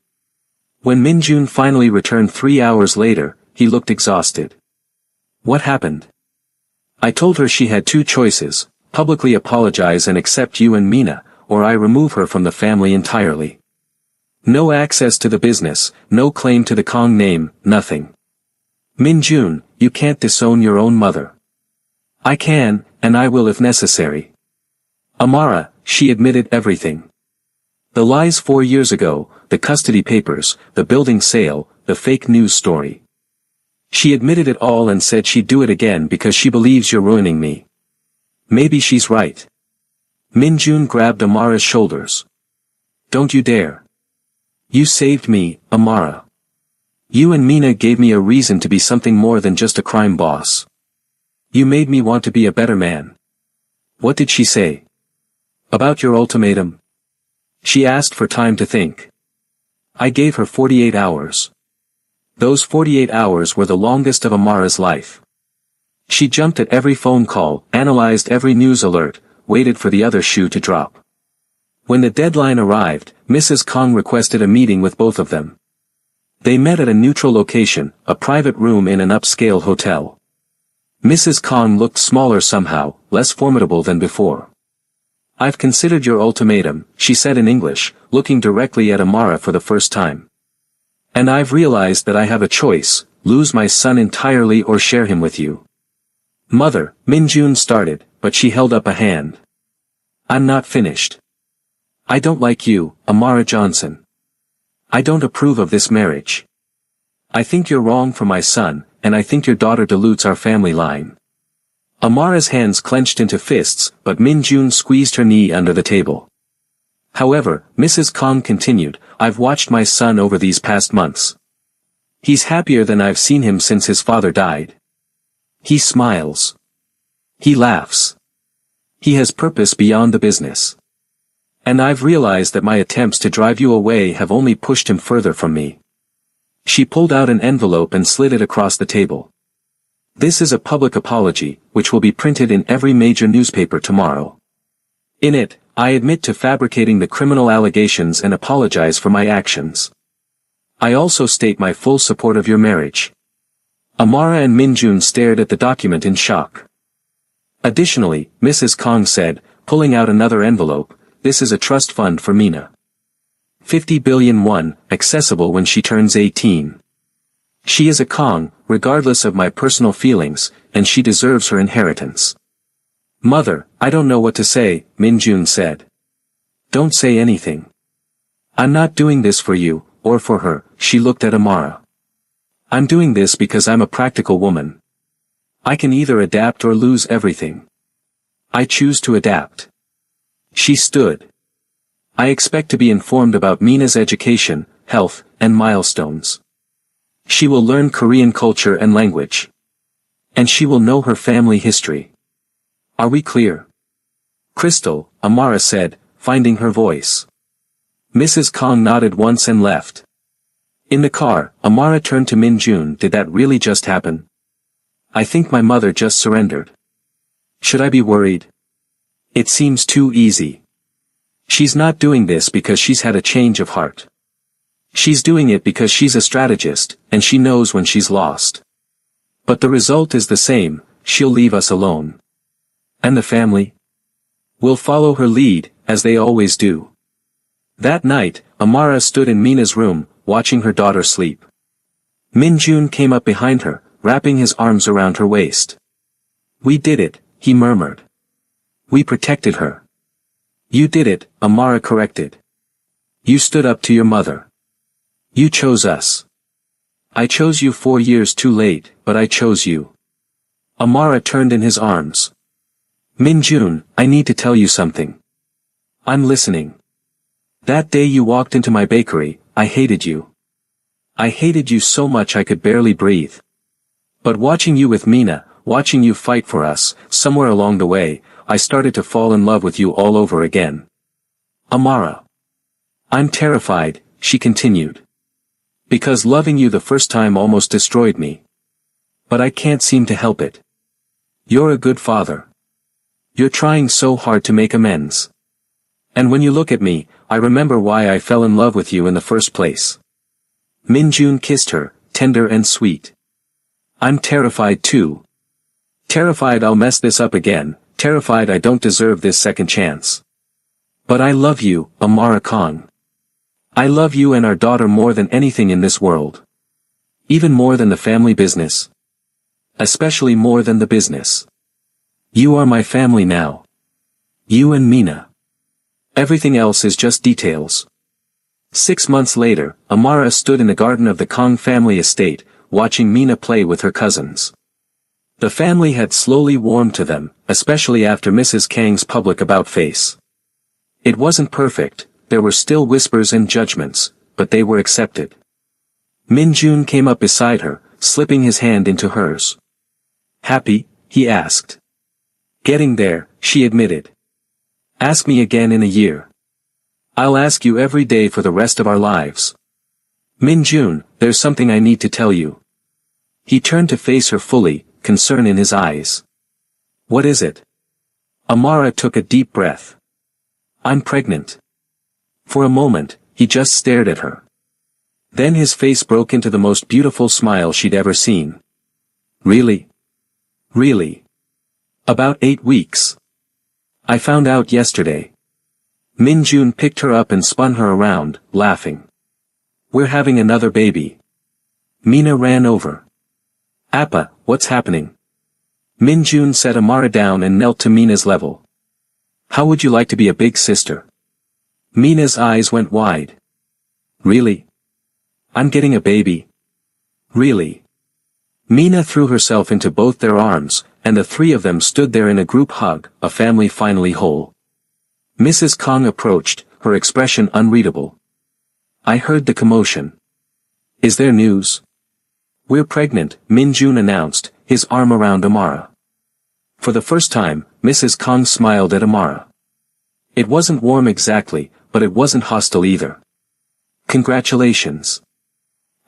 When Minjun finally returned 3 hours later, he looked exhausted. "What happened?" "I told her she had two choices, publicly apologize and accept you and Mina, or I remove her from the family entirely. No access to the business, no claim to the Kong name, nothing." "Minjun, you can't disown your own mother." "I can, and I will if necessary." "Amara, she admitted everything. The lies 4 years ago, the custody papers, the building sale, the fake news story. She admitted it all and said she'd do it again because she believes you're ruining me." "Maybe she's right." Minjun grabbed Amara's shoulders. "Don't you dare. You saved me, Amara. You and Mina gave me a reason to be something more than just a crime boss. You made me want to be a better man." "What did she say?" "About your ultimatum?" "She asked for time to think. I gave her 48 hours. Those 48 hours were the longest of Amara's life. She jumped at every phone call, analyzed every news alert, waited for the other shoe to drop. When the deadline arrived, Mrs. Kong requested a meeting with both of them. They met at a neutral location, a private room in an upscale hotel. Mrs. Kong looked smaller somehow, less formidable than before. "I've considered your ultimatum," she said in English, looking directly at Amara for the first time. "And I've realized that I have a choice, lose my son entirely or share him with you." "Mother," Minjun started, but she held up a hand. "I'm not finished. I don't like you, Amara Johnson. I don't approve of this marriage. I think you're wrong for my son, and I think your daughter dilutes our family line." Amara's hands clenched into fists, but Minjun squeezed her knee under the table. "However," Mrs. Kong continued, "I've watched my son over these past months. He's happier than I've seen him since his father died. He smiles. He laughs. He has purpose beyond the business. And I've realized that my attempts to drive you away have only pushed him further from me. She pulled out an envelope and slid it across the table. This is a public apology, which will be printed in every major newspaper tomorrow. In it, I admit to fabricating the criminal allegations and apologize for my actions. I also state my full support of your marriage. Amara and Minjun stared at the document in shock. Additionally, Mrs. Kong said, pulling out another envelope, this is a trust fund for Mina. 50 billion won, accessible when she turns 18. She is a Kong, regardless of my personal feelings, and she deserves her inheritance. Mother, I don't know what to say, Minjun said. Don't say anything. I'm not doing this for you, or for her, she looked at Amara. I'm doing this because I'm a practical woman. I can either adapt or lose everything. I choose to adapt. She stood. I expect to be informed about Mina's education, health, and milestones. She will learn Korean culture and language. And she will know her family history. Are we clear? Crystal, Amara said, finding her voice. Mrs. Kong nodded once and left. In the car, Amara turned to Minjun. Did that really just happen? I think my mother just surrendered. Should I be worried? It seems too easy. She's not doing this because she's had a change of heart. She's doing it because she's a strategist, and she knows when she's lost. But the result is the same, she'll leave us alone. And the family? Will follow her lead, as they always do. That night, Amara stood in Mina's room, watching her daughter sleep. Minjun came up behind her, wrapping his arms around her waist. We did it, he murmured. We protected her. You did it, Amara corrected. You stood up to your mother. You chose us. I chose you 4 years too late, but I chose you. Amara turned in his arms. Minjun, I need to tell you something. I'm listening. That day you walked into my bakery, I hated you. I hated you so much I could barely breathe. But watching you with Mina, watching you fight for us, somewhere along the way, I started to fall in love with you all over again. Amara. I'm terrified, she continued. Because loving you the first time almost destroyed me. But I can't seem to help it. You're a good father. You're trying so hard to make amends. And when you look at me, I remember why I fell in love with you in the first place. Minjun kissed her, tender and sweet. I'm terrified too. Terrified I'll mess this up again, terrified I don't deserve this second chance. But I love you, Amara Kong. I love you and our daughter more than anything in this world. Even more than the family business. Especially more than the business. You are my family now. You and Mina. Everything else is just details. 6 months later, Amara stood in the garden of the Kong family estate, watching Mina play with her cousins. The family had slowly warmed to them, especially after Mrs. Kang's public about-face. It wasn't perfect, there were still whispers and judgments, but they were accepted. Minjun came up beside her, slipping his hand into hers. Happy? He asked. Getting there, she admitted. Ask me again in a year. I'll ask you every day for the rest of our lives. Minjun, there's something I need to tell you. He turned to face her fully, concern in his eyes. What is it? Amara took a deep breath. I'm pregnant. For a moment, he just stared at her. Then his face broke into the most beautiful smile she'd ever seen. Really? Really? About 8 weeks. I found out yesterday. Minjun picked her up and spun her around, laughing. We're having another baby. Mina ran over. Appa, what's happening? Minjun set Amara down and knelt to Mina's level. How would you like to be a big sister? Mina's eyes went wide. Really? I'm getting a baby? Really? Mina threw herself into both their arms, and the three of them stood there in a group hug, a family finally whole. Mrs. Kong approached, her expression unreadable. I heard the commotion. Is there news? We're pregnant, Minjun announced, his arm around Amara. For the first time, Mrs. Kong smiled at Amara. It wasn't warm exactly, but it wasn't hostile either. Congratulations.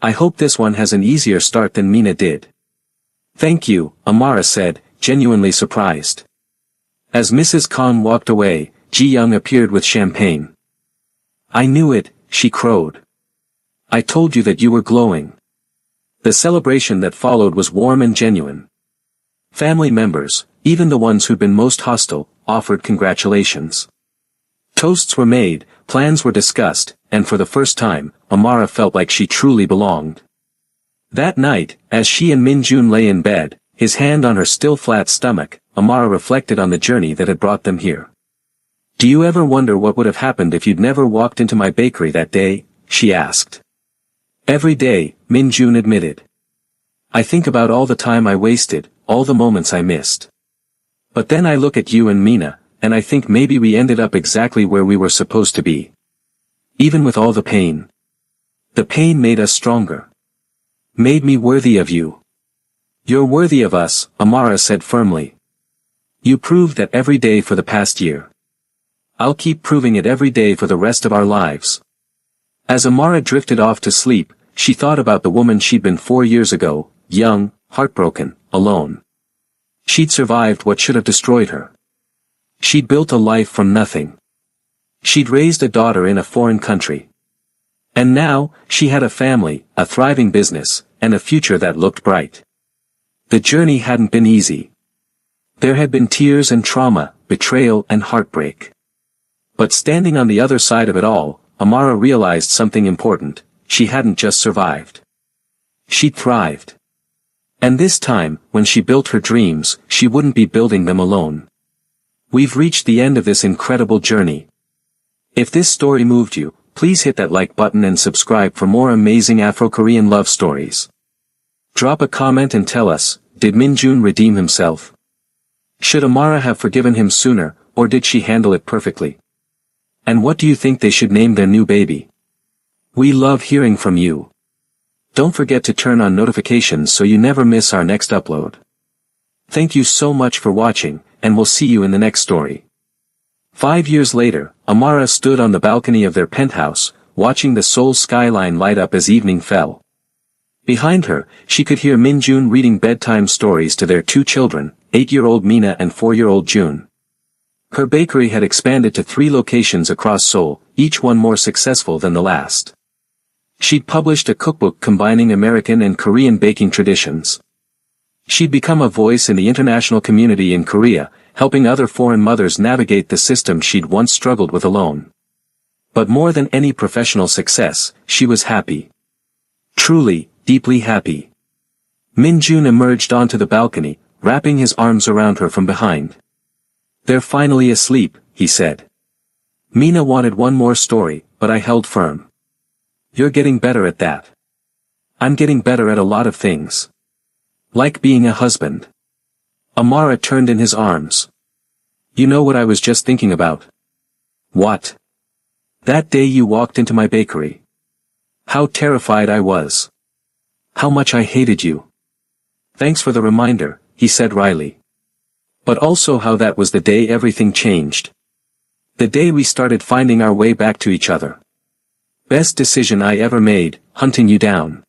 I hope this one has an easier start than Mina did. Thank you, Amara said, genuinely surprised. As Mrs. Khan walked away, Ji-young appeared with champagne. I knew it, she crowed. I told you that you were glowing. The celebration that followed was warm and genuine. Family members, even the ones who'd been most hostile, offered congratulations. Toasts were made, plans were discussed, and for the first time, Amara felt like she truly belonged. That night, as she and Min-jun lay in bed, his hand on her still flat stomach, Amara reflected on the journey that had brought them here. Do you ever wonder what would have happened if you'd never walked into my bakery that day? She asked. Every day, Min-jun admitted. I think about all the time I wasted, all the moments I missed. But then I look at you and Mina, and I think maybe we ended up exactly where we were supposed to be. Even with all the pain. The pain made us stronger. Made me worthy of you. You're worthy of us, Amara said firmly. You proved that every day for the past year. I'll keep proving it every day for the rest of our lives. As Amara drifted off to sleep, she thought about the woman she'd been 4 years ago, young, heartbroken, alone. She'd survived what should have destroyed her. She'd built a life from nothing. She'd raised a daughter in a foreign country. And now, she had a family, a thriving business, and a future that looked bright. The journey hadn't been easy. There had been tears and trauma, betrayal and heartbreak. But standing on the other side of it all, Amara realized something important: she hadn't just survived. She'd thrived. And this time, when she built her dreams, she wouldn't be building them alone. We've reached the end of this incredible journey. If this story moved you, please hit that like button and subscribe for more amazing Afro-Korean love stories. Drop a comment and tell us, did Min-jun redeem himself? Should Amara have forgiven him sooner, or did she handle it perfectly? And what do you think they should name their new baby? We love hearing from you. Don't forget to turn on notifications so you never miss our next upload. Thank you so much for watching, and we'll see you in the next story. 5 years later, Amara stood on the balcony of their penthouse, watching the Seoul skyline light up as evening fell. Behind her, she could hear Min-jun reading bedtime stories to their 2 children, 8-year-old Mina and 4-year-old Jun. Her bakery had expanded to 3 locations across Seoul, each one more successful than the last. She'd published a cookbook combining American and Korean baking traditions. She'd become a voice in the international community in Korea, helping other foreign mothers navigate the system she'd once struggled with alone. But more than any professional success, she was happy. Truly, deeply happy. Min-jun emerged onto the balcony, wrapping his arms around her from behind. They're finally asleep, he said. Mina wanted one more story, but I held firm. You're getting better at that. I'm getting better at a lot of things. Like being a husband. Amara turned in his arms. You know what I was just thinking about? What? That day you walked into my bakery. How terrified I was. How much I hated you. Thanks for the reminder, he said wryly. But also how that was the day everything changed. The day we started finding our way back to each other. Best decision I ever made, hunting you down.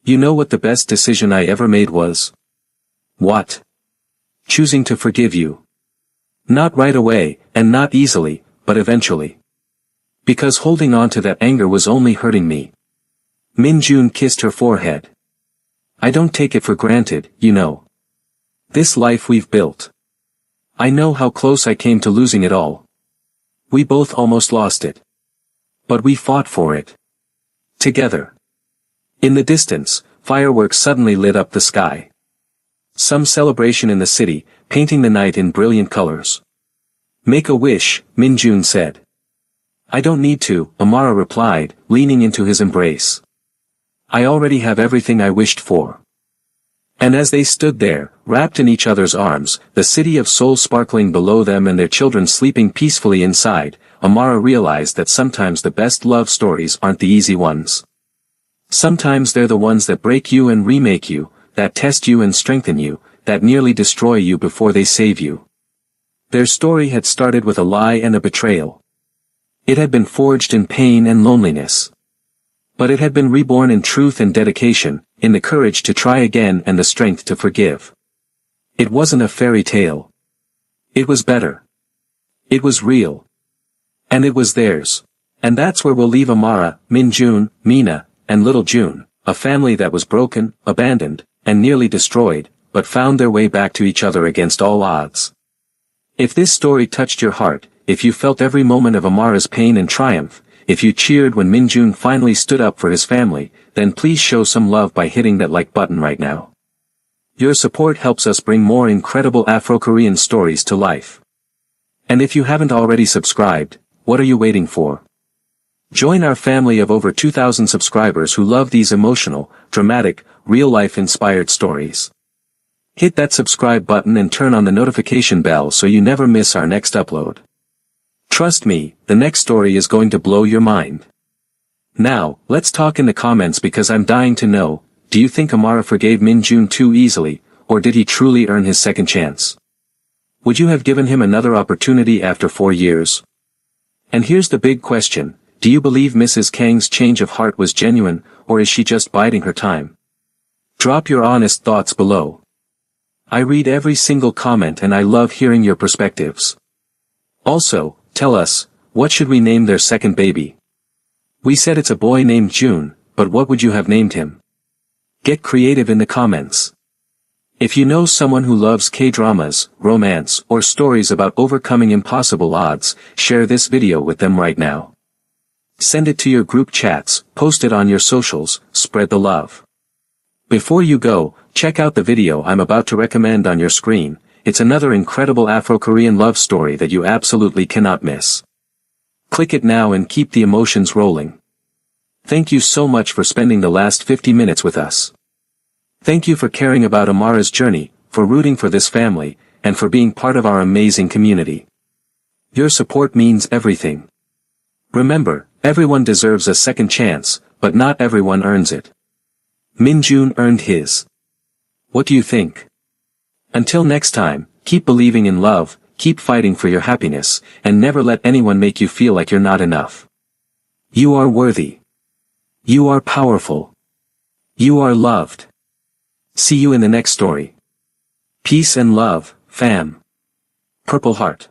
You know what the best decision I ever made was? What? Choosing to forgive you. Not right away, and not easily, but eventually. Because holding on to that anger was only hurting me. Min-jun kissed her forehead. I don't take it for granted, you know. This life we've built. I know how close I came to losing it all. We both almost lost it. But we fought for it. Together. In the distance, fireworks suddenly lit up the sky. Some celebration in the city, painting the night in brilliant colors. Make a wish, Min-jun said. I don't need to, Amara replied, leaning into his embrace. I already have everything I wished for. And as they stood there, wrapped in each other's arms, the city of Seoul sparkling below them and their children sleeping peacefully inside, Amara realized that sometimes the best love stories aren't the easy ones. Sometimes they're the ones that break you and remake you, that test you and strengthen you, that nearly destroy you before they save you. Their story had started with a lie and a betrayal. It had been forged in pain and loneliness. But it had been reborn in truth and dedication, in the courage to try again and the strength to forgive. It wasn't a fairy tale. It was better. It was real. And it was theirs. And that's where we'll leave Amara, Minjun, Mina, and little June, a family that was broken, abandoned, and nearly destroyed, but found their way back to each other against all odds. If this story touched your heart, if you felt every moment of Amara's pain and triumph, if you cheered when Minjun finally stood up for his family, then please show some love by hitting that like button right now. Your support helps us bring more incredible Afro-Korean stories to life. And if you haven't already subscribed, what are you waiting for? Join our family of over 2,000 subscribers who love these emotional, dramatic, real-life inspired stories. Hit that subscribe button and turn on the notification bell so you never miss our next upload. Trust me, the next story is going to blow your mind. Now, let's talk in the comments because I'm dying to know, do you think Amara forgave Minjun too easily, or did he truly earn his second chance? Would you have given him another opportunity after 4 years? And here's the big question, do you believe Mrs. Kang's change of heart was genuine, or is she just biding her time? Drop your honest thoughts below. I read every single comment and I love hearing your perspectives. Also, tell us, what should we name their second baby? We said it's a boy named June, but what would you have named him? Get creative in the comments. If you know someone who loves K-dramas, romance, or stories about overcoming impossible odds, share this video with them right now. Send it to your group chats, post it on your socials, spread the love. Before you go, check out the video I'm about to recommend on your screen. It's another incredible Afro-Korean love story that you absolutely cannot miss. Click it now and keep the emotions rolling. Thank you so much for spending the last 50 minutes with us. Thank you for caring about Amara's journey, for rooting for this family, and for being part of our amazing community. Your support means everything. Remember, everyone deserves a second chance, but not everyone earns it. Minjun earned his. What do you think? Until next time, keep believing in love, keep fighting for your happiness, and never let anyone make you feel like you're not enough. You are worthy. You are powerful. You are loved. See you in the next story. Peace and love, fam. Purple Heart.